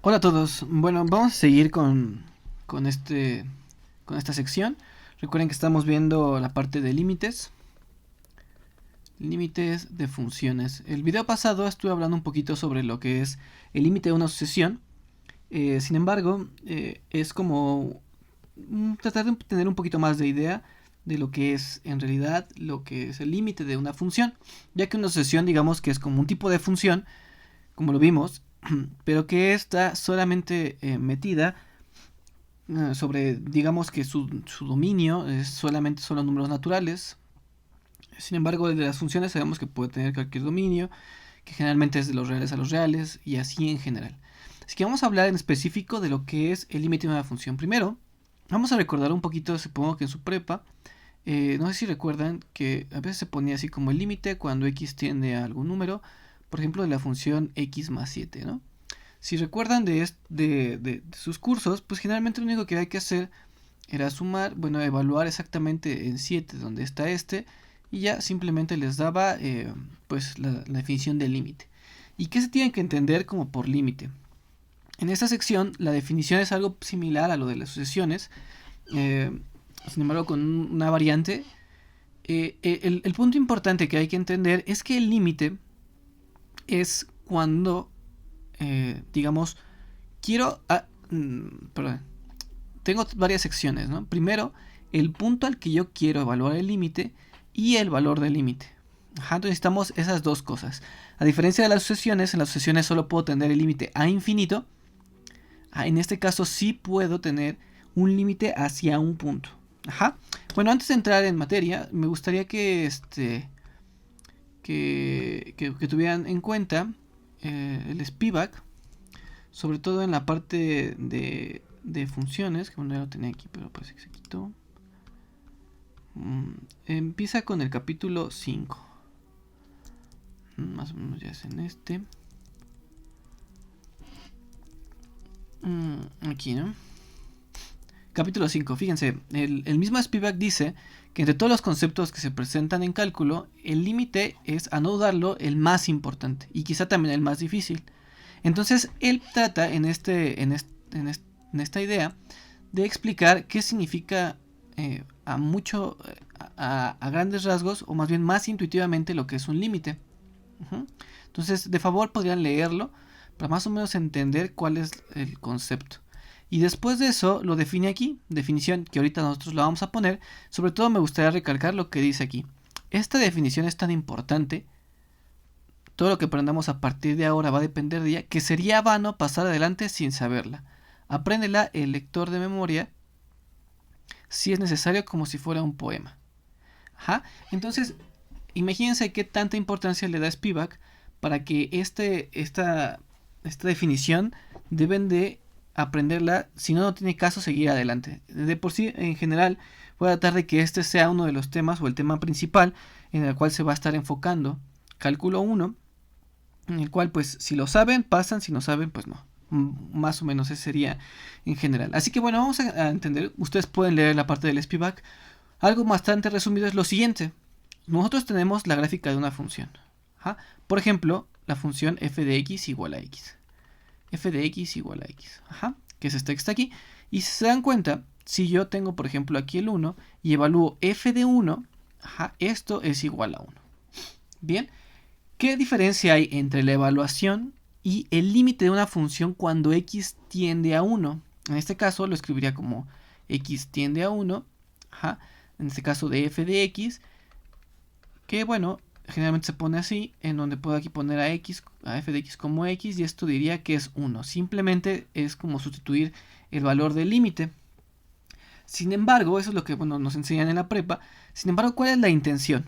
Hola a todos. Bueno, vamos a seguir con con esta sección. Recuerden que estamos viendo la parte de límites. Límites de funciones. El video pasado estuve hablando un poquito sobre lo que es el límite de una sucesión. Sin embargo, es como tratar de tener un poquito más de idea de lo que es en realidad lo que es el límite de una función. Ya que una sucesión, digamos que es como un tipo de función, como lo vimos, pero que está solamente metida sobre, digamos que su dominio es solamente son los números naturales. Sin embargo, de las funciones sabemos que puede tener cualquier dominio, que generalmente es de los reales a los reales y así en general. Así que vamos a hablar en específico de lo que es el límite de una función. Primero, vamos a recordar un poquito, supongo que en su prepa, no sé si recuerdan que a veces se ponía así como el límite cuando x tiende a algún número, por ejemplo de la función x más 7, ¿no? Si recuerdan de sus cursos, pues generalmente lo único que hay que hacer era sumar, bueno, evaluar exactamente en 7 donde está este, y ya simplemente les daba pues la definición del límite. ¿Y qué se tiene que entender como por límite? En esta sección la definición es algo similar a lo de las sucesiones, eh, sin embargo con una variante. El punto importante que hay que entender es que el límite es cuando, digamos, quiero... perdón, tengo varias secciones, ¿no? Primero, el punto al que yo quiero evaluar el límite y el valor del límite. Ajá, entonces necesitamos esas dos cosas. A diferencia de las sucesiones, en las sucesiones solo puedo tener el límite a infinito. En este caso sí puedo tener un límite hacia un punto. Ajá. Bueno, antes de entrar en materia, me gustaría que tuvieran en cuenta el Spivak, sobre todo en la parte de funciones, que bueno, ya lo tenía aquí, pero parece que se quitó. Empieza con el capítulo 5. Más o menos ya es en este. Aquí, ¿no? Capítulo 5, fíjense, el mismo Spivak dice que entre todos los conceptos que se presentan en cálculo, el límite es, a no dudarlo, el más importante y quizá también el más difícil. Entonces, él trata en esta idea de explicar qué significa a grandes rasgos, o más bien más intuitivamente, lo que es un límite. Entonces, de favor podrían leerlo para más o menos entender cuál es el concepto. Y después de eso lo define aquí, definición que ahorita nosotros la vamos a poner. Sobre todo me gustaría recalcar lo que dice aquí. Esta definición es tan importante, todo lo que aprendamos a partir de ahora va a depender de ella, que sería vano pasar adelante sin saberla. Apréndela el lector de memoria si es necesario, como si fuera un poema. Ajá. Entonces, imagínense qué tanta importancia le da Spivak para que esta definición deben de aprenderla, si no, no tiene caso seguir adelante. De por sí, en general, voy a tratar de que este sea uno de los temas o el tema principal en el cual se va a estar enfocando cálculo 1, en el cual pues si lo saben, pasan, si no saben, pues no. Más o menos ese sería en general. Así que bueno, vamos a entender, ustedes pueden leer la parte del Spivak. Algo bastante resumido es lo siguiente. Nosotros tenemos la gráfica de una función. ¿Ja? Por ejemplo, la función f de x igual a x. F de x igual a x. Ajá, que es esta que está aquí. Y si se dan cuenta, si yo tengo, por ejemplo, aquí el 1 y evalúo f de 1, ajá, esto es igual a 1. Bien, ¿qué diferencia hay entre la evaluación y el límite de una función cuando x tiende a 1? En este caso lo escribiría como x tiende a 1. Ajá, en este caso de f de x, que bueno, generalmente se pone así, en donde puedo aquí poner a f de x como x, y esto diría que es 1. Simplemente es como sustituir el valor del límite. Sin embargo, eso es lo que nos enseñan en la prepa. Sin embargo, ¿cuál es la intención?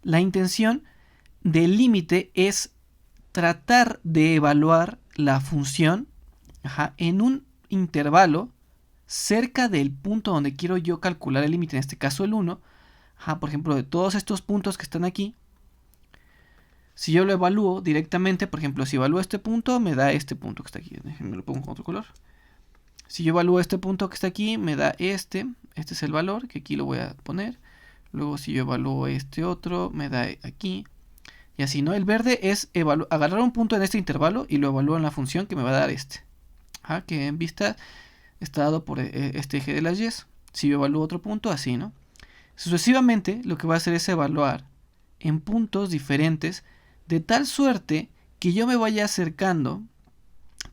La intención del límite es tratar de evaluar la función en un intervalo cerca del punto donde quiero yo calcular el límite, en este caso el 1. Por ejemplo, de todos estos puntos que están aquí, si yo lo evalúo directamente, por ejemplo, si evalúo este punto, me da este punto que está aquí. Déjenme lo pongo con otro color. Si yo evalúo este punto que está aquí, me da este es el valor, que aquí lo voy a poner. Luego si yo evalúo este otro, me da aquí. Y así, ¿no? El verde es agarrar un punto en este intervalo y lo evalúo en la función que me va a dar este. que en vista está dado por este eje de las y. Si yo evalúo otro punto, así, ¿no? Sucesivamente, lo que voy a hacer es evaluar en puntos diferentes, de tal suerte que yo me vaya acercando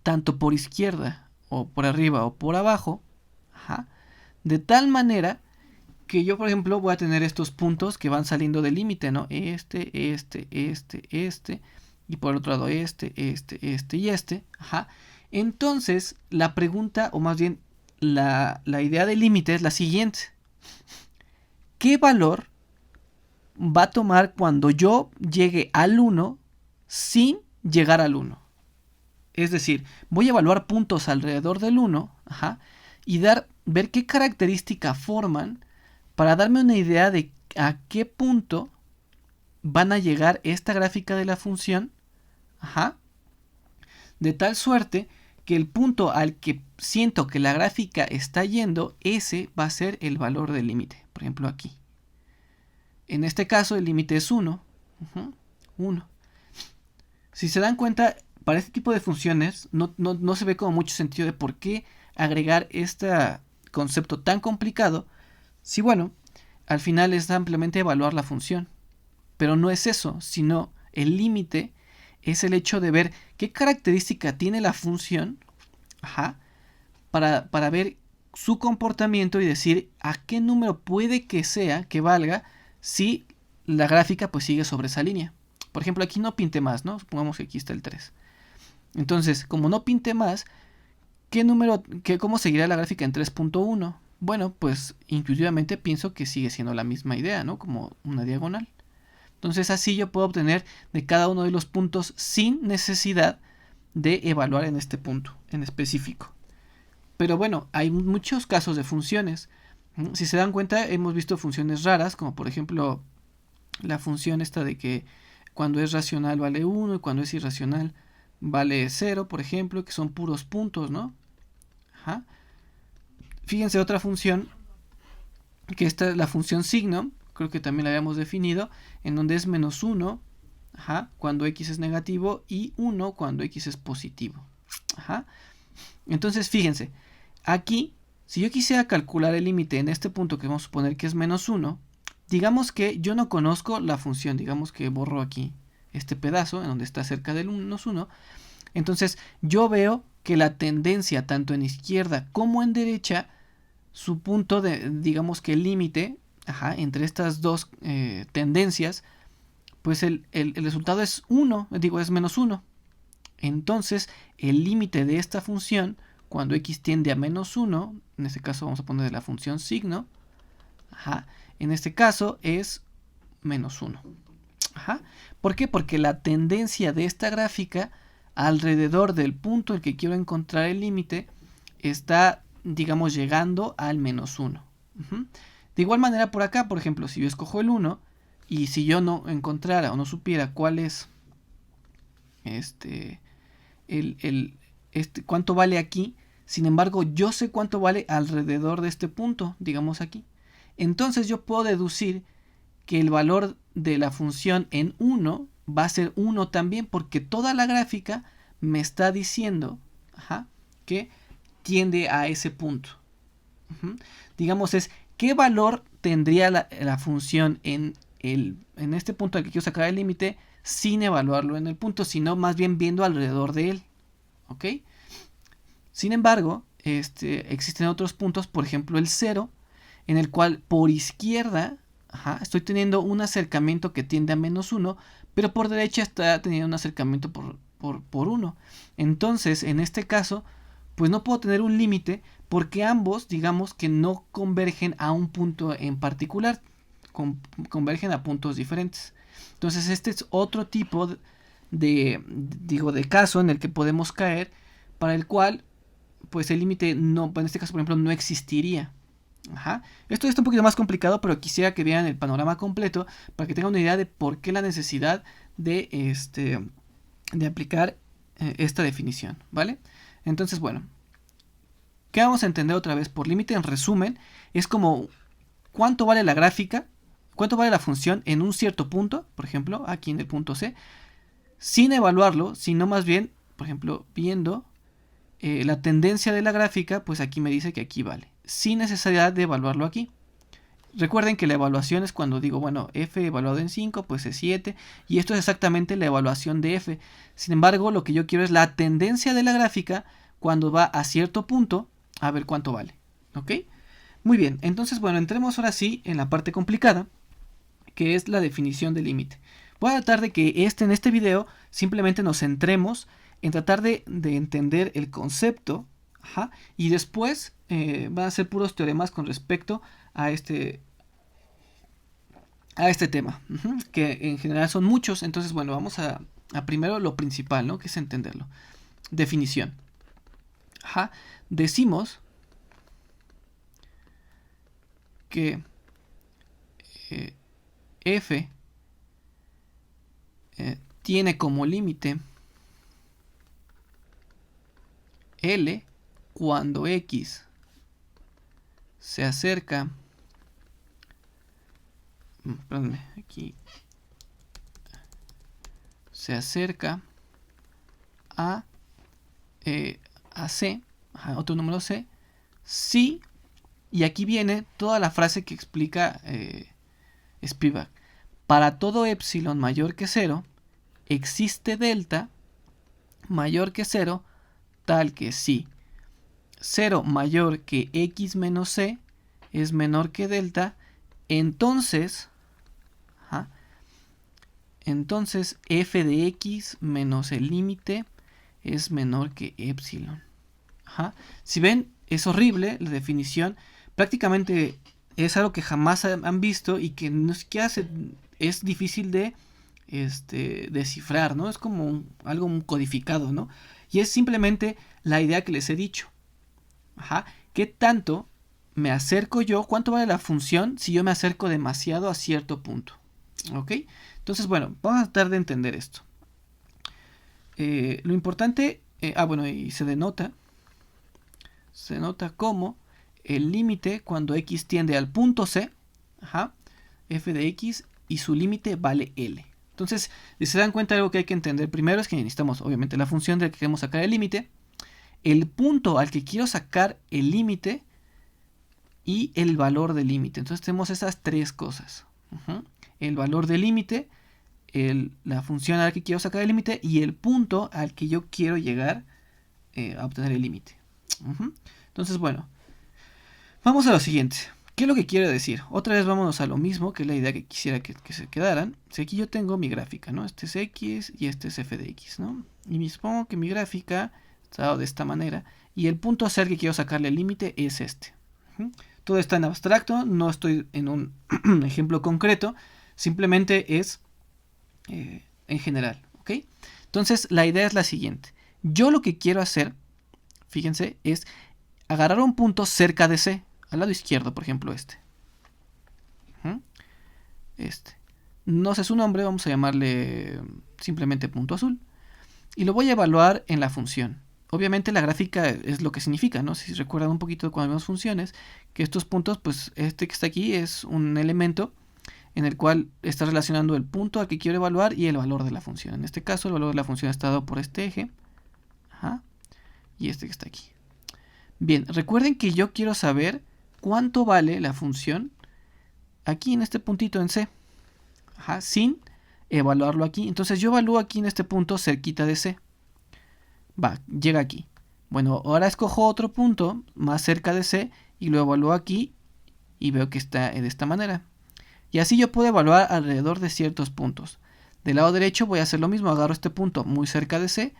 tanto por izquierda o por arriba o por abajo, de tal manera que yo, por ejemplo, voy a tener estos puntos que van saliendo del límite, ¿no? Este, y por el otro lado este y este, Entonces, la pregunta, o más bien la idea del límite es la siguiente. ¿Qué valor va a tomar cuando yo llegue al 1 sin llegar al 1? Es decir, voy a evaluar puntos alrededor del 1, y ver qué característica forman para darme una idea de a qué punto van a llegar esta gráfica de la función, de tal suerte que el punto al que siento que la gráfica está yendo, ese va a ser el valor del límite. Por ejemplo, aquí. En este caso, el límite es 1. 1. Si se dan cuenta, para este tipo de funciones no se ve como mucho sentido de por qué agregar este concepto tan complicado, si bueno, al final es ampliamente evaluar la función. Pero no es eso, sino el límite es el hecho de ver qué característica tiene la función, para ver su comportamiento y decir a qué número puede que sea, que valga, si la gráfica pues sigue sobre esa línea. Por ejemplo, aquí no pinte más, ¿no? Supongamos que aquí está el 3. Entonces, como no pinte más, ¿cómo seguirá la gráfica en 3.1? Bueno, pues intuitivamente pienso que sigue siendo la misma idea, ¿no? Como una diagonal. Entonces así yo puedo obtener de cada uno de los puntos sin necesidad de evaluar en este punto en específico. Pero bueno, hay muchos casos de funciones. Si se dan cuenta, hemos visto funciones raras, como por ejemplo la función esta de que cuando es racional vale 1 y cuando es irracional vale 0, por ejemplo, que son puros puntos, ¿no? Fíjense otra función, que esta es la función signo, creo que también la habíamos definido, en donde es menos 1 cuando x es negativo y 1 cuando x es positivo. Entonces fíjense, aquí, si yo quisiera calcular el límite en este punto que vamos a suponer que es menos 1, digamos que yo no conozco la función, digamos que borro aquí este pedazo en donde está cerca del menos 1, entonces yo veo que la tendencia tanto en izquierda como en derecha, su punto de, digamos que el límite entre estas dos tendencias, pues el resultado es 1, es menos 1. Entonces, el límite de esta función, cuando x tiende a menos 1, en este caso vamos a poner la función signo, en este caso es menos 1. ¿Por qué? Porque la tendencia de esta gráfica alrededor del punto en que quiero encontrar el límite está, digamos, llegando al menos 1. De igual manera por acá, por ejemplo, si yo escojo el 1 y si yo no encontrara o no supiera cuál es cuánto vale aquí, sin embargo yo sé cuánto vale alrededor de este punto, digamos aquí, entonces yo puedo deducir que el valor de la función en 1 va a ser 1 también, porque toda la gráfica me está diciendo que tiende a ese punto. Digamos es qué valor tendría la función en este punto al que quiero sacar el límite sin evaluarlo en el punto, sino más bien viendo alrededor de él. ¿Ok? Sin embargo, existen otros puntos, por ejemplo el 0, en el cual por izquierda estoy teniendo un acercamiento que tiende a menos 1, pero por derecha está teniendo un acercamiento por 1. Entonces, en este caso, pues no puedo tener un límite porque ambos, digamos que no convergen a un punto en particular, convergen a puntos diferentes. Entonces, este es otro tipo de caso en el que podemos caer, para el cual, pues el límite no, en este caso, por ejemplo, no existiría. Esto está un poquito más complicado, pero quisiera que vean el panorama completo para que tengan una idea de por qué la necesidad de aplicar esta definición, ¿vale? Entonces, bueno, ¿qué vamos a entender otra vez por límite? En resumen, es como cuánto vale la gráfica, cuánto vale la función en un cierto punto, por ejemplo, aquí en el punto C, sin evaluarlo, sino más bien, por ejemplo, viendo la tendencia de la gráfica, pues aquí me dice que aquí vale, sin necesidad de evaluarlo aquí. Recuerden que la evaluación es cuando digo, bueno, f evaluado en 5, pues es 7, y esto es exactamente la evaluación de f. Sin embargo, lo que yo quiero es la tendencia de la gráfica cuando va a cierto punto, a ver cuánto vale, ¿ok? Muy bien, entonces, bueno, entremos ahora sí en la parte complicada, que es la definición del límite. Voy a tratar de que en este video simplemente nos centremos en tratar de entender el concepto, y después van a ser puros teoremas con respecto a este tema, que en general son muchos. Entonces, bueno, vamos a primero lo principal, ¿no? Que es entenderlo. Definición. Decimos que f tiene como límite L cuando X se acerca, perdónme, aquí se acerca a C, otro número C, si, y aquí viene toda la frase que explica Spivak. Para todo epsilon mayor que 0, existe delta mayor que 0, tal que si 0 mayor que x menos c es menor que delta, entonces f de x menos el límite es menor que epsilon. Si ven, es horrible la definición, prácticamente es algo que jamás han visto y que no es que hace, es difícil de descifrar, ¿no? Es como algo codificado, ¿no? Y es simplemente la idea que les he dicho. ¿Qué tanto me acerco yo? ¿Cuánto vale la función si yo me acerco demasiado a cierto punto? ¿Ok? Entonces, bueno, vamos a tratar de entender esto. Lo importante, bueno, y se denota como el límite cuando x tiende al punto C, f de x, y su límite vale L. Entonces, si se dan cuenta, algo que hay que entender primero es que necesitamos, obviamente, la función de la que queremos sacar el límite, el punto al que quiero sacar el límite y el valor del límite. Entonces tenemos esas tres cosas. El valor del límite, la función a la que quiero sacar el límite y el punto al que yo quiero llegar a obtener el límite. Entonces, bueno, vamos a lo siguiente. ¿Qué es lo que quiero decir? Otra vez vámonos a lo mismo, que es la idea que quisiera que se quedaran. Si aquí yo tengo mi gráfica, ¿no? Este es x y este es f de x, ¿no? Y me supongo que mi gráfica está de esta manera. Y el punto C al que quiero sacarle el límite es este. Todo está en abstracto, no estoy en un ejemplo concreto. Simplemente es en general, ¿ok? Entonces la idea es la siguiente. Yo lo que quiero hacer, fíjense, es agarrar un punto cerca de C. Al lado izquierdo, por ejemplo, este. No sé su nombre, vamos a llamarle simplemente punto azul. Y lo voy a evaluar en la función. Obviamente la gráfica es lo que significa, ¿no? Si recuerdan un poquito cuando vemos funciones, que estos puntos, pues este que está aquí es un elemento en el cual está relacionando el punto al que quiero evaluar y el valor de la función. En este caso, el valor de la función está dado por este eje. Y este que está aquí. Bien, recuerden que yo quiero saber cuánto vale la función aquí en este puntito en C, sin evaluarlo aquí. Entonces yo evalúo aquí en este punto cerquita de C. Llega aquí. Bueno, ahora escojo otro punto más cerca de C y lo evalúo aquí y veo que está de esta manera. Y así yo puedo evaluar alrededor de ciertos puntos. Del lado derecho voy a hacer lo mismo, agarro este punto muy cerca de C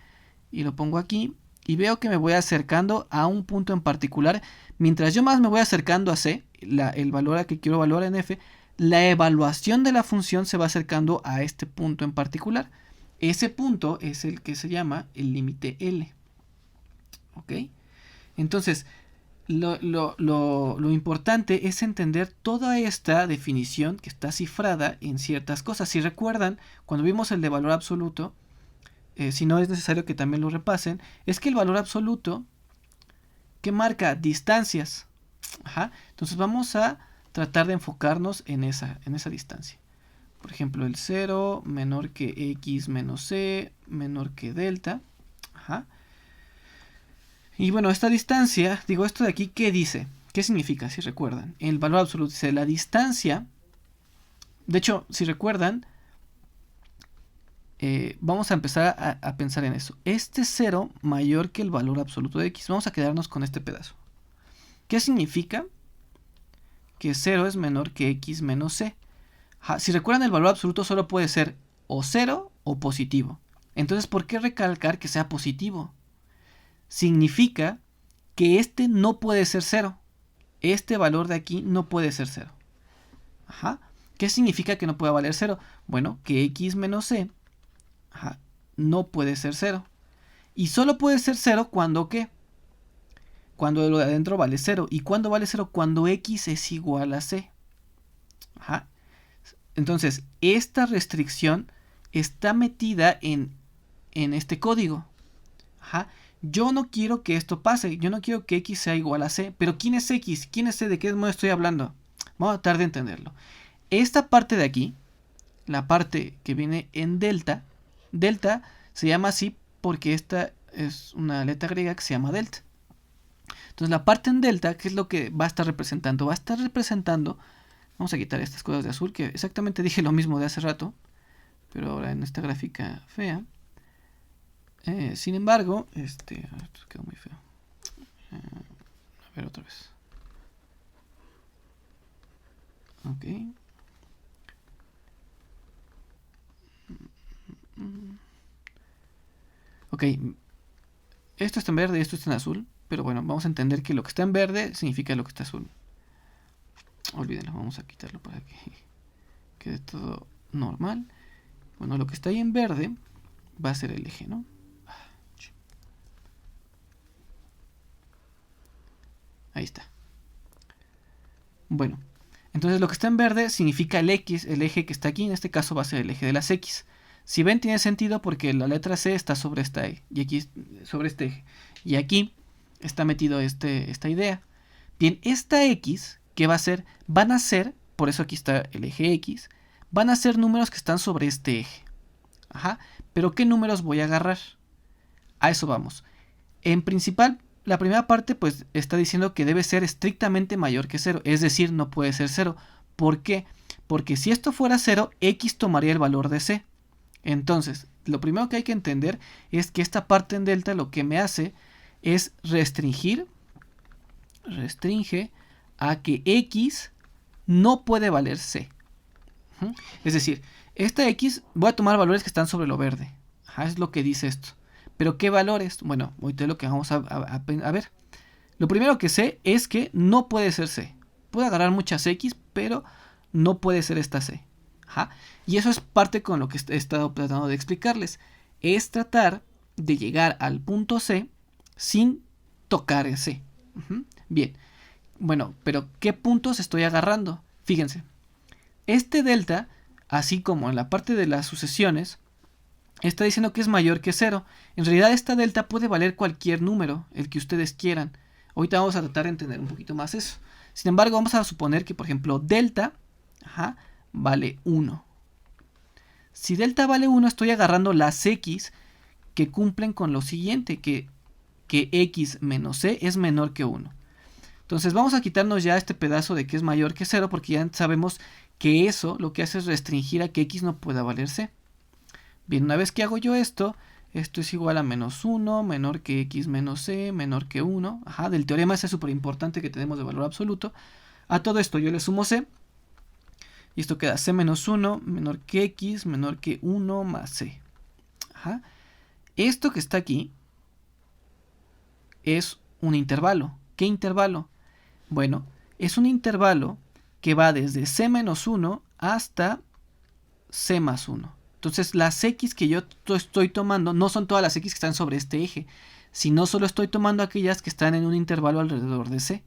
y lo pongo aquí. Y veo que me voy acercando a un punto en particular. Mientras yo más me voy acercando a C, el valor al que quiero evaluar en F, la evaluación de la función se va acercando a este punto en particular. Ese punto es el que se llama el límite L. ¿Ok? Entonces, lo importante es entender toda esta definición que está cifrada en ciertas cosas. Si recuerdan, cuando vimos el de valor absoluto, si no es necesario que también lo repasen, es que el valor absoluto que marca distancias. Entonces vamos a tratar de enfocarnos en esa distancia. Por ejemplo, el 0 menor que x menos c menor que delta. Y bueno, esta distancia, digo, esto de aquí, ¿qué dice? ¿Qué significa, si recuerdan? El valor absoluto dice la distancia. De hecho, si recuerdan, vamos a empezar a pensar en eso. Este 0 mayor que el valor absoluto de x. Vamos a quedarnos con este pedazo. ¿Qué significa? Que 0 es menor que x menos c. Si recuerdan, el valor absoluto solo puede ser o 0 o positivo. Entonces, ¿por qué recalcar que sea positivo? Significa que este no puede ser 0. Este valor de aquí no puede ser 0. ¿Qué significa que no puede valer 0? Bueno, que x menos c no puede ser 0. Y solo puede ser 0 cuando ¿qué? Cuando lo de adentro vale 0. ¿Y cuándo vale 0? Cuando x es igual a c. Entonces, esta restricción está metida en este código. Yo no quiero que esto pase. Yo no quiero que x sea igual a c. Pero ¿quién es x? ¿Quién es c? ¿De qué modo estoy hablando? Vamos a tratar de entenderlo. Esta parte de aquí, la parte que viene en delta se llama así porque esta es una letra griega que se llama delta. Entonces la parte en delta, ¿qué es lo que va a estar representando? Va a estar representando, vamos a quitar estas cosas de azul, que exactamente dije lo mismo de hace rato, pero ahora en esta gráfica fea. Sin embargo, esto quedó muy feo. A ver otra vez. Ok. Ok. Esto está en verde y esto está en azul. Pero bueno, vamos a entender que lo que está en verde significa lo que está azul. Olvídenlo, vamos a quitarlo para que quede todo normal. Bueno, lo que está ahí en verde va a ser el eje, ¿no? Ahí está. Bueno, entonces lo que está en verde significa el X, el eje que está aquí. En este caso va a ser el eje de las X. Si ven, tiene sentido porque la letra C está sobre esta E y aquí sobre este eje. Y aquí está metido esta idea. Bien, esta X, ¿qué va a ser? Van a ser, por eso aquí está el eje X, van a ser números que están sobre este eje. Pero ¿qué números voy a agarrar? A eso vamos. En principal, la primera parte pues está diciendo que debe ser estrictamente mayor que 0, es decir, no puede ser 0. ¿Por qué? Porque si esto fuera 0, x tomaría el valor de c. Entonces, lo primero que hay que entender es que esta parte en delta lo que me hace es restringe a que x no puede valer c. Es decir, esta x voy a tomar valores que están sobre lo verde. Es lo que dice esto. ¿Pero qué valores? Bueno, ahorita lo que vamos a ver. Lo primero que sé es que no puede ser c. Puedo agarrar muchas x, pero no puede ser esta c. Y eso es parte con lo que he estado tratando de explicarles. Es tratar de llegar al punto c sin tocar el c. Bien. Bueno, pero ¿qué puntos estoy agarrando? Fíjense. Este delta, así como en la parte de las sucesiones, está diciendo que es mayor que 0. En realidad esta delta puede valer cualquier número, el que ustedes quieran. Ahorita vamos a tratar de entender un poquito más eso. Sin embargo, vamos a suponer que, por ejemplo, delta vale 1. Si delta vale 1, estoy agarrando las x que cumplen con lo siguiente, que x menos c es menor que 1. Entonces vamos a quitarnos ya este pedazo de que es mayor que 0, porque ya sabemos que eso lo que hace es restringir a que x no pueda valer c. Bien, una vez que hago yo esto es igual a menos 1, menor que x menos c, menor que 1. Del teorema ese es súper importante que tenemos de valor absoluto. A todo esto yo le sumo c. Y esto queda c menos 1, menor que x, menor que 1 más c. Esto que está aquí es un intervalo. ¿Qué intervalo? Bueno, es un intervalo que va desde c menos 1 hasta c más 1. Entonces las x que yo estoy tomando no son todas las x que están sobre este eje, sino solo estoy tomando aquellas que están en un intervalo alrededor de c.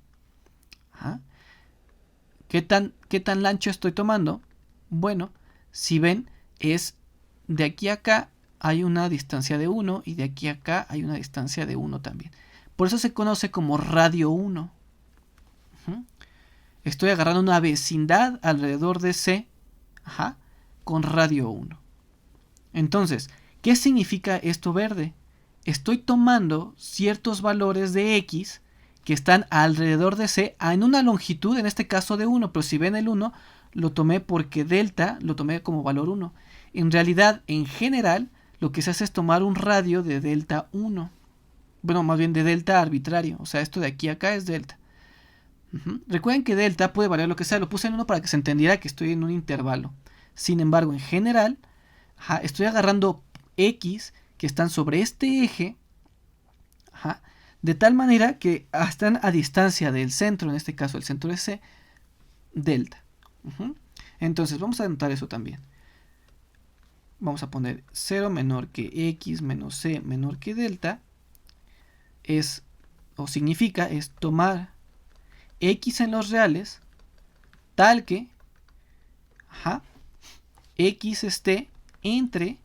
¿Qué tan ancho estoy tomando? Bueno, si ven, es de aquí a acá hay una distancia de 1 y de aquí a acá hay una distancia de 1 también. Por eso se conoce como radio 1. Estoy agarrando una vecindad alrededor de c con radio 1. Entonces, ¿qué significa esto verde? estoy tomando ciertos valores de X que están alrededor de C en una longitud, en este caso de 1, pero si ven el 1, lo tomé porque delta lo tomé como valor 1. En realidad, en general, lo que se hace es tomar un radio de delta 1. Bueno, más bien de delta arbitrario. O sea, esto de aquí a acá es delta. Recuerden que delta puede variar lo que sea. Lo puse en 1 para que se entendiera que estoy en un intervalo. Sin embargo, en general, estoy agarrando X que están sobre este eje. De tal manera que están a distancia del centro. En este caso, el centro es C. Delta. Entonces, vamos a anotar eso también. Vamos a poner 0 menor que X menos C menor que delta. Significa tomar X en los reales tal que X esté entre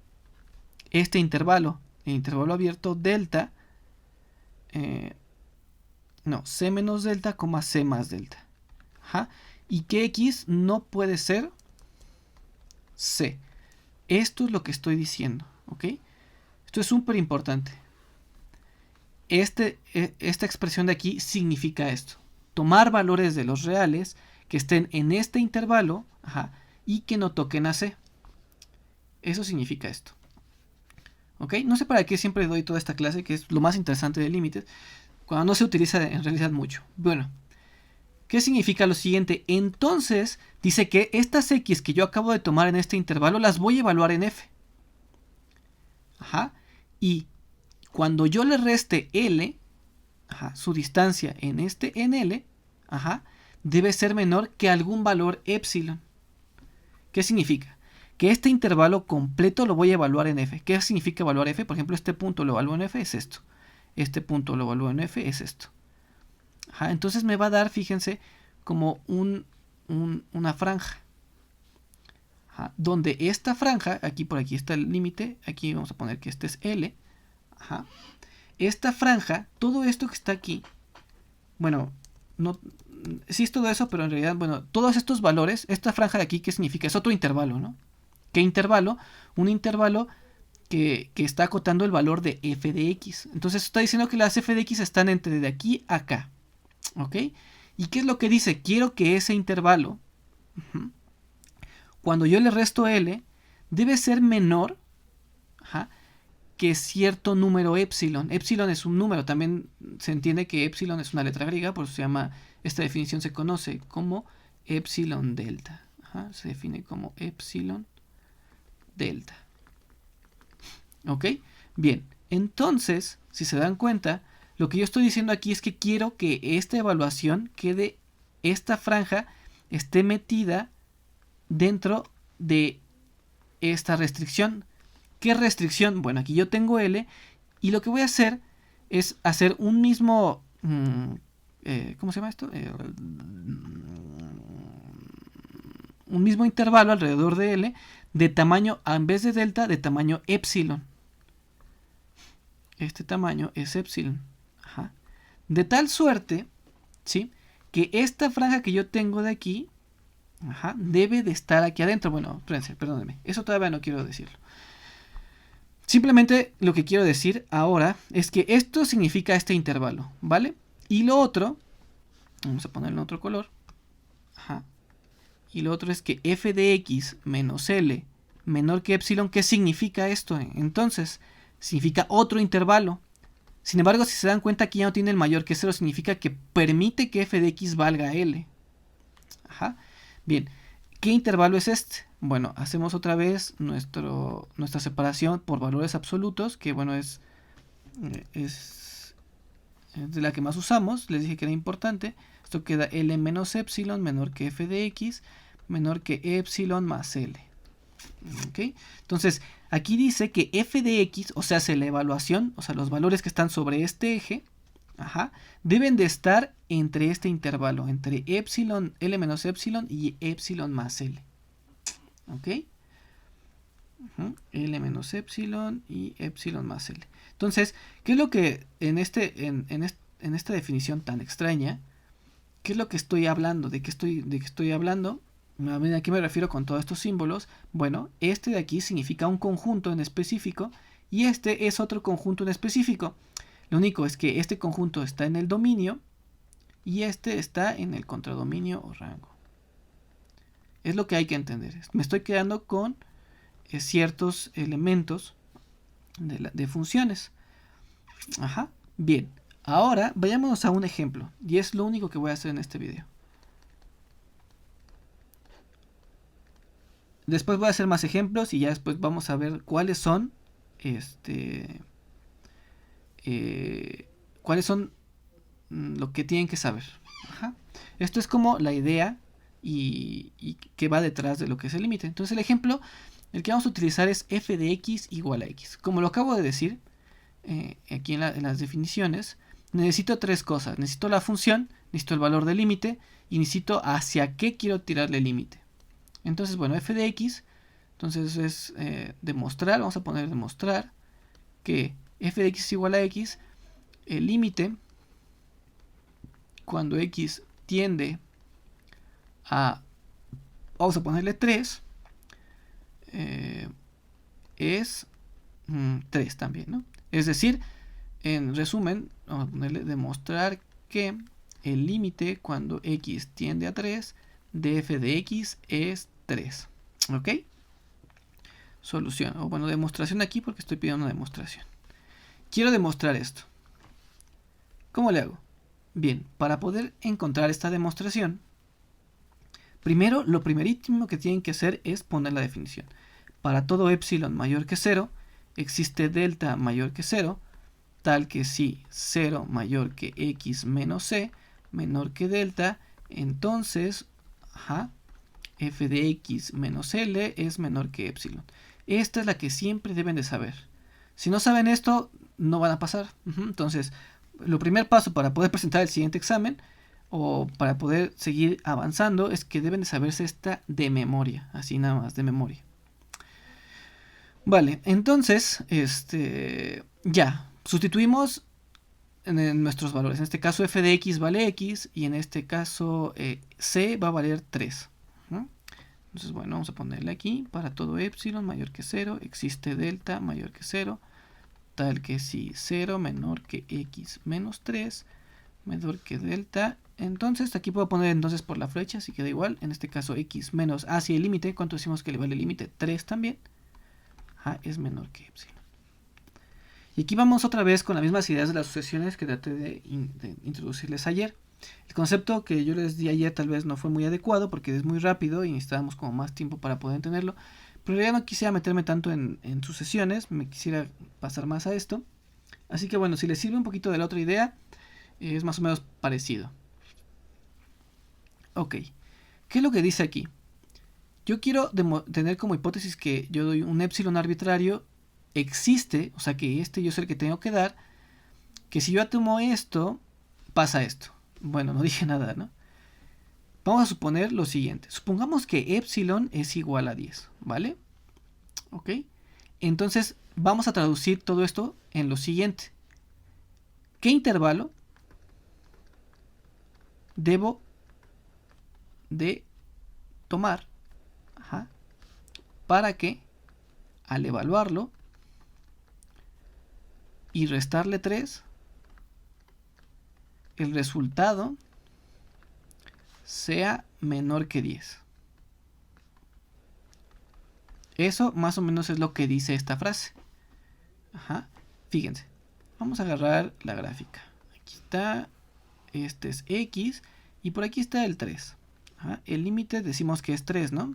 este intervalo, el intervalo abierto delta, C menos delta, C más delta. Y que X no puede ser C. Esto es lo que estoy diciendo, ¿ok? Esto es súper importante. Esta expresión de aquí significa esto. Tomar valores de los reales que estén en este intervalo y que no toquen a C. Eso significa esto. ¿Ok? No sé para qué siempre doy toda esta clase, que es lo más interesante de límites, cuando no se utiliza en realidad mucho. Bueno, ¿qué significa lo siguiente? Entonces, dice que estas X que yo acabo de tomar en este intervalo las voy a evaluar en F. Y cuando yo le reste L, su distancia en L, debe ser menor que algún valor epsilon. ¿Qué significa? Que este intervalo completo lo voy a evaluar en F. ¿Qué significa evaluar F? Por ejemplo, este punto lo evalúo en F, es esto. Este punto lo evalúo en F, es esto. Entonces me va a dar, fíjense, como una franja. Donde esta franja, por aquí está el límite, aquí vamos a poner que este es L. Esta franja, todo esto que está aquí, bueno, no, sí es todo eso, pero en realidad, bueno, todos estos valores, esta franja de aquí, ¿qué significa? Es otro intervalo, ¿no? ¿Qué intervalo? Un intervalo que está acotando el valor de f de x. Entonces está diciendo que las f de x están entre de aquí a acá. ¿Ok? ¿Y qué es lo que dice? Quiero que ese intervalo, cuando yo le resto L, debe ser menor que cierto número epsilon. Epsilon es un número, también se entiende que epsilon es una letra griega, por eso se llama, esta definición se conoce como epsilon delta. Se define como epsilon delta. ¿Ok? Bien, entonces, si se dan cuenta, lo que yo estoy diciendo aquí es que quiero que esta evaluación quede, esta franja esté metida dentro de esta restricción. ¿Qué restricción? Bueno, aquí yo tengo L y lo que voy a hacer es hacer un mismo... ¿cómo se llama esto? Un mismo intervalo alrededor de L de tamaño, en vez de delta, de tamaño epsilon. Este tamaño es epsilon. De tal suerte, ¿sí?, que esta franja que yo tengo de aquí debe de estar aquí adentro. Bueno, perdónenme, eso todavía no quiero decirlo. Simplemente lo que quiero decir ahora es que esto significa este intervalo, ¿vale? Y lo otro, vamos a ponerle otro color. Y lo otro es que f de x menos L menor que epsilon. ¿Qué significa esto? Entonces, significa otro intervalo. Sin embargo, si se dan cuenta, aquí ya no tiene el mayor que 0, significa que permite que f de x valga L. Bien, ¿qué intervalo es este? Bueno, hacemos otra vez nuestra separación por valores absolutos, que bueno, es de la que más usamos. Les dije que era importante. Esto queda L menos epsilon menor que f de x menor que epsilon más L. ¿Okay? Entonces, aquí dice que f de x, o sea, la evaluación, o sea, los valores que están sobre este eje, deben de estar entre este intervalo, entre epsilon, L menos epsilon y epsilon más L. ¿Ok? L menos epsilon y epsilon más L. Entonces, ¿qué es lo que en esta definición tan extraña, qué es lo que estoy hablando? ¿De qué estoy hablando? ¿A qué me refiero con todos estos símbolos? Bueno, este de aquí significa un conjunto en específico y este es otro conjunto en específico. Lo único es que este conjunto está en el dominio y este está en el contradominio o rango. Es lo que hay que entender. Me estoy quedando con ciertos elementos de funciones. Ajá. Bien. Ahora vayámonos a un ejemplo. Y es lo único que voy a hacer en este video. Después voy a hacer más ejemplos y ya después vamos a ver cuáles son cuáles son lo que tienen que saber. Ajá. Esto es como la idea y que va detrás de lo que es el límite. Entonces el ejemplo, el que vamos a utilizar es f de x igual a x. Como lo acabo de decir, aquí en las definiciones, necesito tres cosas. Necesito la función, necesito el valor del límite y necesito hacia qué quiero tirarle el límite. Entonces, bueno, f de x, entonces es demostrar, vamos a poner demostrar que f de x es igual a x, el límite cuando x tiende a, vamos a ponerle 3, es 3 también, ¿no? Es decir, en resumen, vamos a ponerle demostrar que el límite cuando x tiende a 3 de f de x es 3. ¿Ok? Solución. O bueno, demostración aquí porque estoy pidiendo una demostración. Quiero demostrar esto. ¿Cómo le hago? Bien, para poder encontrar esta demostración, primero, lo primerísimo que tienen que hacer es poner la definición. Para todo epsilon mayor que 0, existe delta mayor que 0, tal que si 0 mayor que x menos c menor que delta, entonces f de x menos l es menor que epsilon. Esta es la que siempre deben de saber. Si no saben esto, no van a pasar. Entonces, lo primer paso para poder presentar el siguiente examen o para poder seguir avanzando es que deben de saberse esta de memoria, así nada más, de memoria. Vale, entonces, ya, sustituimos en nuestros valores. En este caso f de x vale x y en este caso c va a valer 3. Entonces, bueno, vamos a ponerle aquí, para todo epsilon mayor que 0, existe delta mayor que 0, tal que si 0 menor que x menos 3, menor que delta. Entonces, aquí puedo poner entonces por la flecha, así queda igual. En este caso, x menos, sí, el límite, ¿cuánto decimos que le vale el límite? 3 también. Es menor que epsilon. Y aquí vamos otra vez con las mismas ideas de las sucesiones que traté de introducirles ayer. El concepto que yo les di ayer tal vez no fue muy adecuado porque es muy rápido y necesitábamos como más tiempo para poder entenderlo. Pero ya no quisiera meterme tanto en sucesiones, me quisiera pasar más a esto. Así que bueno, si les sirve un poquito de la otra idea, es más o menos parecido. Ok, ¿qué es lo que dice aquí? Yo quiero tener como hipótesis que yo doy un epsilon arbitrario, existe, o sea que yo soy el que tengo que dar, que si yo tomo esto, pasa esto. Bueno, no dije nada, ¿no? Vamos a suponer lo siguiente. Supongamos que epsilon es igual a 10, ¿vale? ¿Ok? Entonces, vamos a traducir todo esto en lo siguiente. ¿Qué intervalo debo de tomar para que, al evaluarlo y restarle 3, el resultado sea menor que 10? Eso más o menos es lo que dice esta frase. Fíjense, vamos a agarrar la gráfica. Aquí está, este es x y por aquí está el 3. El límite decimos que es 3, ¿no?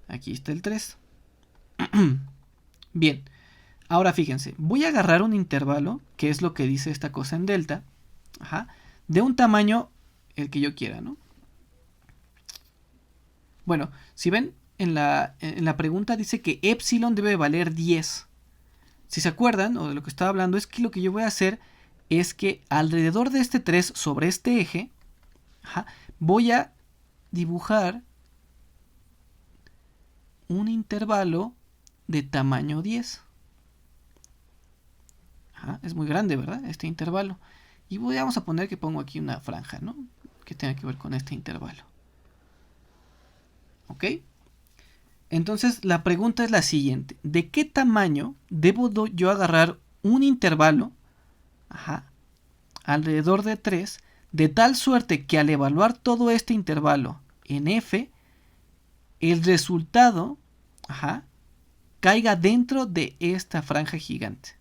Aquí está el 3. Bien, ahora fíjense, voy a agarrar un intervalo, que es lo que dice esta cosa en delta, de un tamaño el que yo quiera, ¿no? Bueno, si ven, en la pregunta dice que epsilon debe valer 10. Si se acuerdan, o de lo que estaba hablando, es que lo que yo voy a hacer es que alrededor de este 3 sobre este eje, voy a dibujar un intervalo de tamaño 10. Es muy grande, ¿verdad? Este intervalo. Y vamos a poner que pongo aquí una franja, ¿no? Que tenga que ver con este intervalo. ¿Ok? Entonces la pregunta es la siguiente. ¿De qué tamaño debo yo agarrar un intervalo alrededor de 3 de tal suerte que al evaluar todo este intervalo en f, el resultado caiga dentro de esta franja gigante?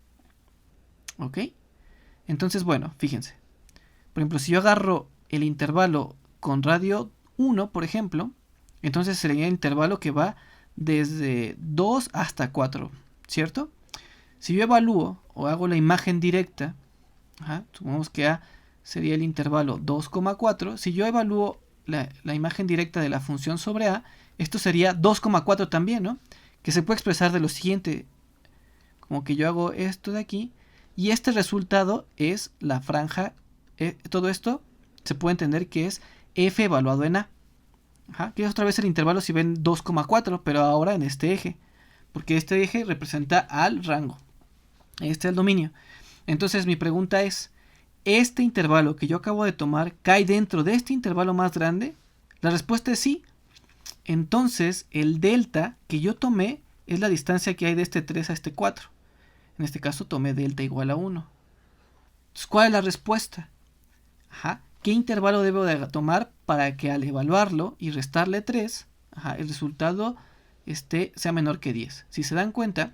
¿Ok? Entonces, bueno, fíjense. Por ejemplo, si yo agarro el intervalo con radio 1, por ejemplo, entonces sería el intervalo que va desde 2 hasta 4, ¿cierto? Si yo evalúo o hago la imagen directa, supongamos que A sería el intervalo 2,4. Si yo evalúo la imagen directa de la función sobre A, esto sería 2,4 también, ¿no? Que se puede expresar de lo siguiente, como que yo hago esto de aquí, y este resultado es la franja, todo esto se puede entender que es f evaluado en A. Que es otra vez el intervalo si ven 2,4, pero ahora en este eje, porque este eje representa al rango, este es el dominio. Entonces mi pregunta es, ¿este intervalo que yo acabo de tomar cae dentro de este intervalo más grande? La respuesta es sí. Entonces el delta que yo tomé es la distancia que hay de este 3 a este 4. En este caso tomé delta igual a 1. Entonces, ¿cuál es la respuesta? ¿Qué intervalo debo de tomar para que al evaluarlo y restarle 3, el resultado sea menor que 10? Si se dan cuenta,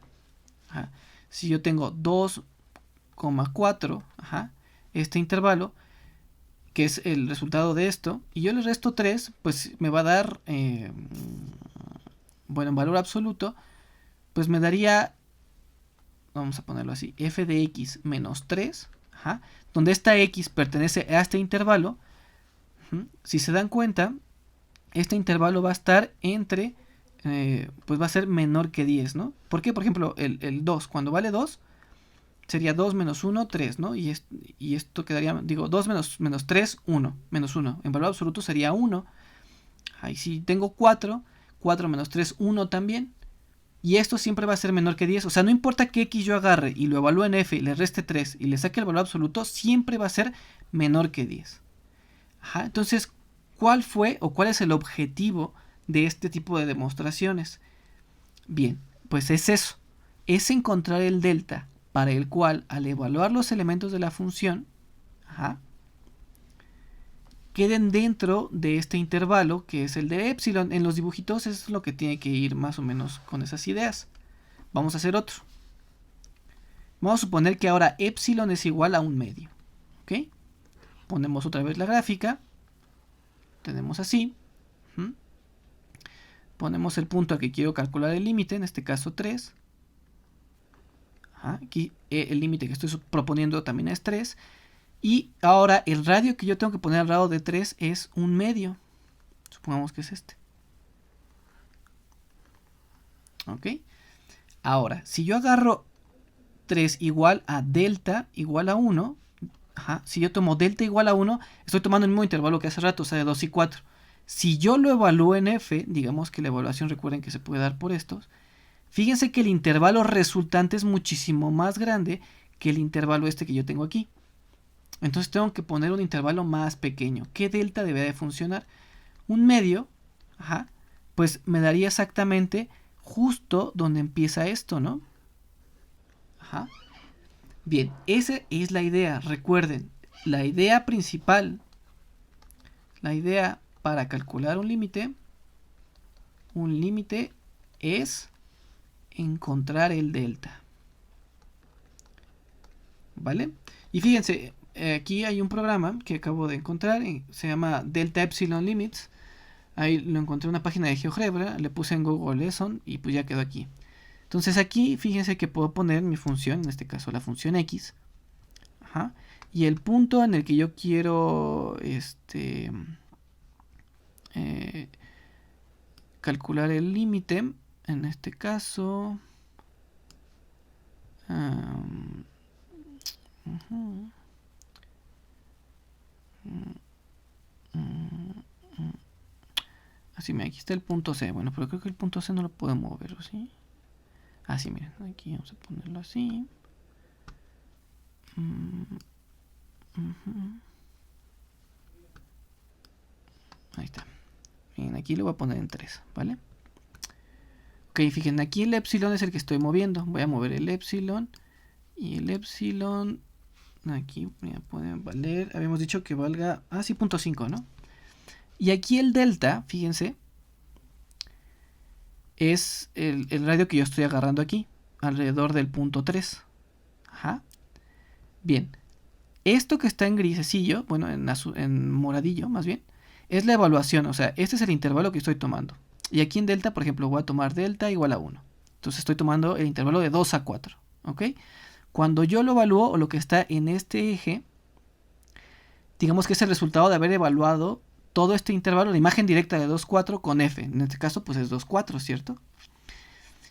si yo tengo 2,4, este intervalo, que es el resultado de esto, y yo le resto 3, pues me va a dar, bueno, en valor absoluto, pues me daría, vamos a ponerlo así, f de x menos 3, donde esta x pertenece a este intervalo. Si se dan cuenta, este intervalo va a estar entre, pues va a ser menor que 10, ¿no? ¿Por qué? Por ejemplo, el 2, cuando vale 2, sería 2 menos 1, 3, ¿no? Y esto quedaría, digo, 2 menos 3, 1, menos 1. En valor absoluto sería 1. Ahí si tengo 4, 4 menos 3, 1 también. Y esto siempre va a ser menor que 10. O sea, no importa qué x yo agarre y lo evalúe en f y le reste 3 y le saque el valor absoluto, siempre va a ser menor que 10. Entonces, ¿cuál fue o cuál es el objetivo de este tipo de demostraciones? Bien, pues es eso. Es encontrar el delta para el cual al evaluar los elementos de la función, queden dentro de este intervalo que es el de epsilon. En los dibujitos es lo que tiene que ir más o menos con esas ideas. Vamos a hacer otro. Vamos a suponer que ahora epsilon es igual a un medio. ¿Ok? Ponemos otra vez la gráfica. Tenemos así. Ponemos el punto al que quiero calcular el límite, en este caso 3. Aquí el límite que estoy proponiendo también es 3. Y ahora el radio que yo tengo que poner al lado de 3 es un medio. Supongamos que es este. ¿Ok? Ahora, si yo agarro 3 igual a delta igual a 1, si yo tomo delta igual a 1, estoy tomando el mismo intervalo que hace rato, o sea, de 2 y 4. Si yo lo evalúo en f, digamos que la evaluación, recuerden que se puede dar por estos, fíjense que el intervalo resultante es muchísimo más grande que el intervalo este que yo tengo aquí. Entonces tengo que poner un intervalo más pequeño. ¿Qué delta debe de funcionar? Un medio, pues me daría exactamente justo donde empieza esto, ¿no? Bien, esa es la idea. Recuerden, la idea principal, la idea para calcular un límite es encontrar el delta. ¿Vale? Y fíjense, aquí hay un programa que acabo de encontrar, se llama Delta Epsilon Limits. Ahí lo encontré en una página de GeoGebra, le puse en Google Lesson y pues ya quedó aquí. Entonces aquí fíjense que puedo poner mi función, en este caso la función x, y el punto en el que yo quiero calcular el límite, en este caso así, aquí está el punto C. Bueno, pero creo que el punto C no lo puedo mover, ¿sí? Así, miren, aquí vamos a ponerlo así. Ahí está. Bien, aquí lo voy a poner en 3, ¿vale? Ok, fíjense, aquí el epsilon es el que estoy moviendo. Voy a mover el epsilon. Y el epsilon, aquí pueden valer, habíamos dicho que valga, sí, 0.5, ¿no? Y aquí el delta, fíjense, es el radio que yo estoy agarrando aquí, alrededor del punto 3. Ajá. Bien, esto que está en grisecillo, bueno, en moradillo más bien, es la evaluación, o sea, este es el intervalo que estoy tomando. Y aquí en delta, por ejemplo, voy a tomar delta igual a 1. Entonces estoy tomando el intervalo de 2 a 4, ¿ok? Cuando yo lo evalúo, o lo que está en este eje, digamos que es el resultado de haber evaluado todo este intervalo, la imagen directa de 2, 4 con f. En este caso, pues es 2, 4, ¿cierto?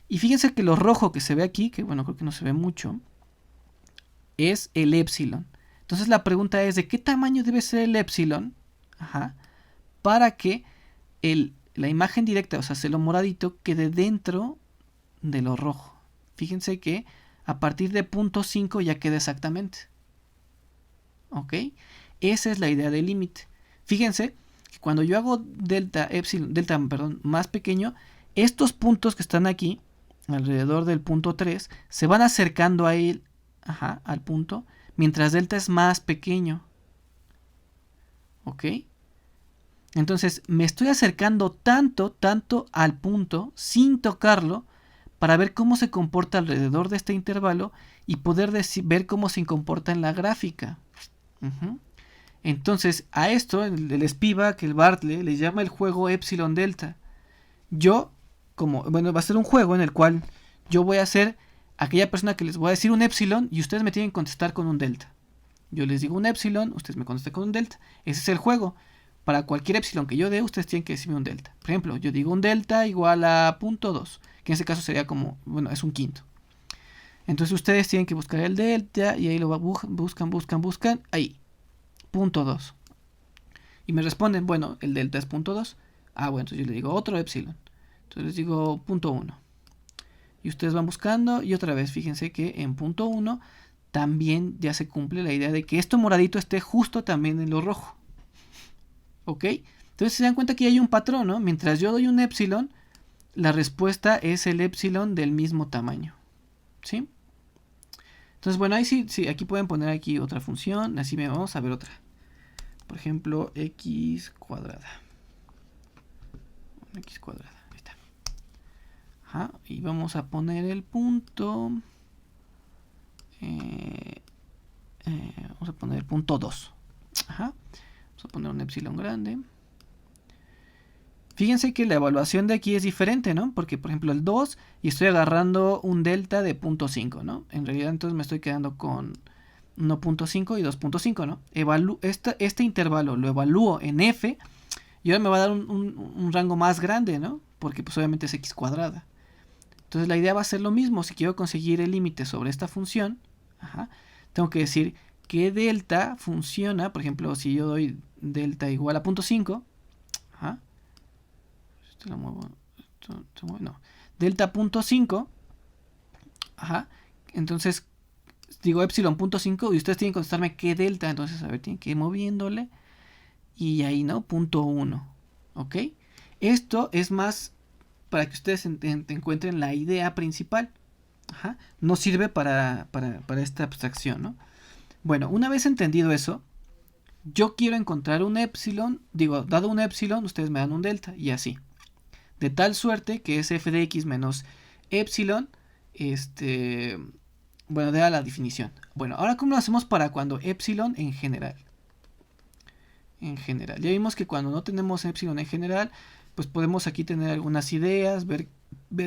Y fíjense que lo rojo que se ve aquí, que bueno, creo que no se ve mucho, es el epsilon. Entonces la pregunta es, ¿de qué tamaño debe ser el epsilon? Ajá, para que la imagen directa, o sea, lo moradito, quede dentro de lo rojo. Fíjense que a partir de 0.5 ya queda exactamente. ¿Ok? Esa es la idea del límite. Fíjense que cuando yo hago delta más pequeño, estos puntos que están aquí, alrededor del punto 3, se van acercando a él, al punto, mientras delta es más pequeño. ¿Ok? Entonces me estoy acercando tanto al punto, sin tocarlo, para ver cómo se comporta alrededor de este intervalo y poder ver cómo se comporta en la gráfica. Entonces, a esto, el Spivak, el Bartlett, le llama el juego Epsilon Delta. Yo, va a ser un juego en el cual yo voy a ser aquella persona que les voy a decir un Epsilon y ustedes me tienen que contestar con un Delta. Yo les digo un Epsilon, ustedes me contestan con un Delta. Ese es el juego. Para cualquier Epsilon que yo dé, ustedes tienen que decirme un Delta. Por ejemplo, yo digo un Delta igual a 0.2, que en este caso sería como, es un quinto. Entonces ustedes tienen que buscar el Delta y ahí lo buscan, ahí. 0.2. Y me responden, bueno, el delta es 0.2. Bueno, entonces yo le digo otro epsilon. Entonces les digo 0.1. Y ustedes van buscando y otra vez, fíjense que en 0.1 también ya se cumple la idea de que esto moradito esté justo también en lo rojo. ¿Ok? Entonces se dan cuenta que hay un patrón, ¿no? Mientras yo doy un epsilon, la respuesta es el epsilon del mismo tamaño. ¿Sí? Entonces, bueno, ahí sí, aquí pueden poner aquí otra función. Así vamos a ver otra. Por ejemplo, x cuadrada. X cuadrada, ahí está. Y vamos a poner el punto. Vamos a poner el punto 2. Vamos a poner un epsilon grande. Fíjense que la evaluación de aquí es diferente, ¿no? Porque, por ejemplo, el 2 y estoy agarrando un delta de 0.5, ¿no? En realidad, entonces me estoy quedando con 1.5 y 2.5, ¿no? Este intervalo lo evalúo en f y ahora me va a dar un rango más grande, ¿no? Porque pues obviamente es x cuadrada. Entonces la idea va a ser lo mismo. Si quiero conseguir el límite sobre esta función, tengo que decir que delta funciona. Por ejemplo, si yo doy delta igual a 0.5, lo muevo, no, delta 0.5, entonces digo epsilon 0.5 y ustedes tienen que contestarme qué delta. Entonces, a ver, tienen que ir moviéndole y ahí, ¿no? 0.1, ¿ok? Esto es más para que ustedes encuentren la idea principal. No sirve para esta abstracción, ¿no? Bueno, una vez entendido eso, yo quiero encontrar un epsilon. Digo, dado un epsilon, ustedes me dan un delta y así. De tal suerte que es f de x menos epsilon, da la definición. Bueno, ahora ¿cómo lo hacemos para cuando epsilon en general? Ya vimos que cuando no tenemos epsilon en general, pues podemos aquí tener algunas ideas, ver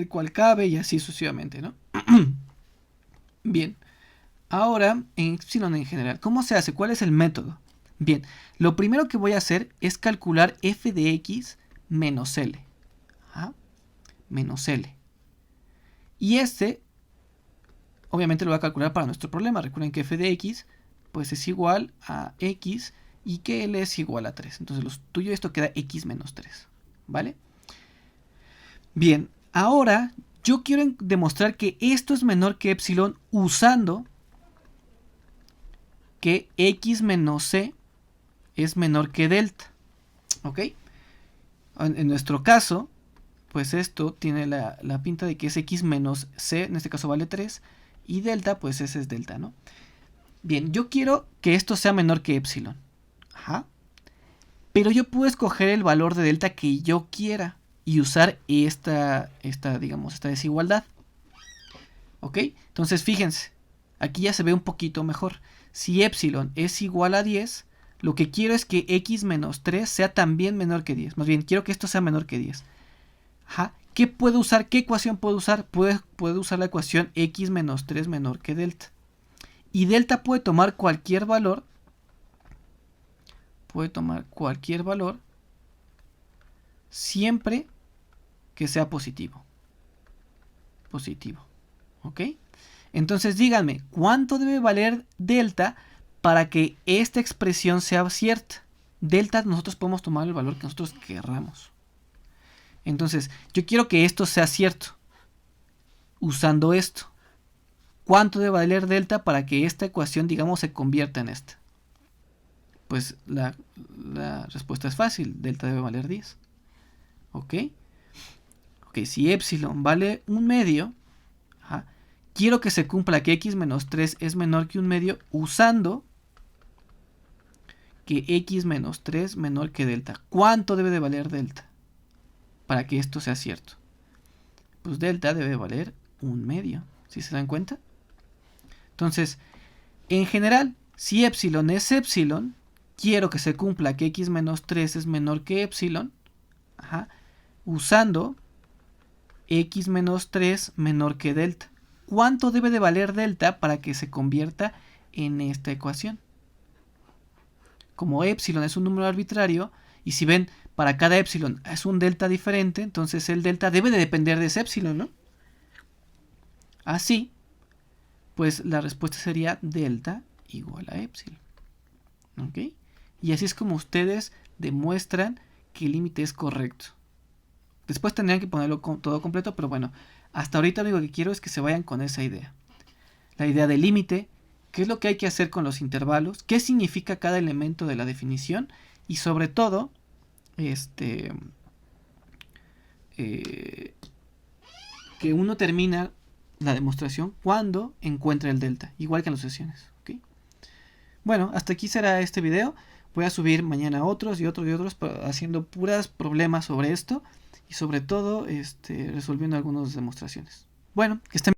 cuál cabe y así sucesivamente, ¿no? Bien, ahora en epsilon en general, ¿cómo se hace? ¿Cuál es el método? Bien, lo primero que voy a hacer es calcular f de x menos l. Menos l. Y obviamente lo voy a calcular para nuestro problema. Recuerden que f de x pues es igual a x y que l es igual a 3. Entonces lo tuyo esto queda x menos 3. ¿Vale? Bien, ahora yo quiero demostrar que esto es menor que epsilon usando que x menos c es menor que delta. ¿Ok? En nuestro caso, pues esto tiene la pinta de que es x menos c, en este caso vale 3, y delta, pues ese es delta, ¿no? Bien, yo quiero que esto sea menor que epsilon. Ajá. Pero yo puedo escoger el valor de delta que yo quiera y usar esta desigualdad. ¿Ok? Entonces fíjense, aquí ya se ve un poquito mejor. Si epsilon es igual a 10, lo que quiero es que x menos 3 sea también menor que 10. Más bien, quiero que esto sea menor que 10. Ajá. ¿Qué puedo usar? ¿Qué ecuación puedo usar? Puedo usar la ecuación x menos 3 menor que delta. Y delta puede tomar cualquier valor. Siempre que sea positivo. ¿Ok? Entonces díganme, ¿cuánto debe valer delta para que esta expresión sea cierta? Delta nosotros podemos tomar el valor que nosotros querramos. Entonces, yo quiero que esto sea cierto. Usando esto. ¿Cuánto debe valer delta para que esta ecuación, digamos, se convierta en esta? Pues la respuesta es fácil. Delta debe valer 10. ¿Ok? Ok, si epsilon vale 1/2, quiero que se cumpla que x menos 3 es menor que 1/2 usando que x menos 3 menor que delta. ¿Cuánto debe de valer delta para que esto sea cierto? Pues delta debe valer 1/2. ¿Sí se dan cuenta? Entonces, en general, si epsilon es epsilon, quiero que se cumpla que x menos 3 es menor que epsilon, usando x menos 3 menor que delta. ¿Cuánto debe de valer delta para que se convierta en esta ecuación? Como epsilon es un número arbitrario, y si ven, para cada epsilon es un delta diferente, entonces el delta debe de depender de ese epsilon, ¿no? Así, pues la respuesta sería delta igual a epsilon. ¿Ok? Y así es como ustedes demuestran que el límite es correcto. Después tendrían que ponerlo todo completo, pero bueno, hasta ahorita lo único que quiero es que se vayan con esa idea. La idea del límite, qué es lo que hay que hacer con los intervalos, qué significa cada elemento de la definición y sobre todo, que uno termina la demostración cuando encuentra el delta, igual que en las sesiones. ¿Okay? Bueno, hasta aquí será este video. Voy a subir mañana otros y otros haciendo puras problemas sobre esto y sobre todo resolviendo algunas demostraciones. Bueno, que estén